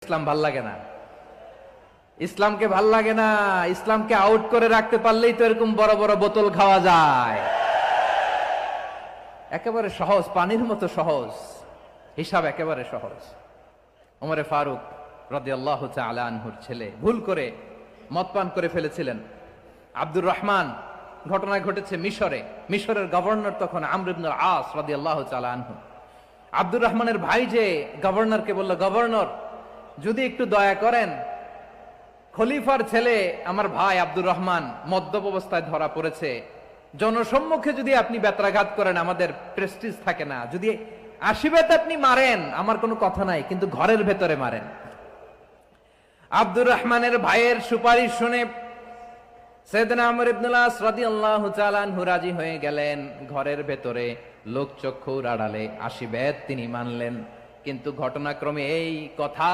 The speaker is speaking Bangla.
ইসলাম ভাল লাগে না, ইসলামকে ভাল লাগে না। ইসলামকে আউট করে রাখতে পারলেই তো এরকম বড় বড় বোতল খাওয়া যায়। একেবারে সহজ, পানির মতো সহজ, হিসাব একেবারে সহজ। ওমরে ফারুক রাদিয়াল্লাহু তাআলা আনহুর ছেলে ভুল করে মদ পান করে ফেলেছিলেন। আব্দুর রহমান, ঘটনা ঘটেছে মিশরে। মিশরের গভর্নর তখন আমর ইবনুল আস রাদিয়াল্লাহু তাআলা আনহু। আব্দুর রহমানের ভাই যে গভর্নরকে বলল, গভর্নর যদি একটু দয়া করেন, খলিফার ছেলে আমার ভাই আব্দুর রহমান মদ্যপ অবস্থায় ধরা পড়েছে, জনসম্মুখে যদি আপনি বেত্রাঘাত করেন আমাদের প্রেস্টিজ থাকে না, যদি আশীর্বাদ আপনি মারেন আমার কোনো কথা নাই, কিন্তু ঘরের ভেতরে মারেন। আব্দুর রহমানের ভাইয়ের সুপারিশ শুনে সাইয়েদনা আমর ইবনুল আস রাদিয়াল্লাহু তাআলা আনহু রাজি হয়ে গেলেন। ঘরের ভেতরে লোকচক্ষুর আড়ালে আশীর্বাদ তিনি মানলেন। কিন্তু ঘটনাক্রমে এই কথা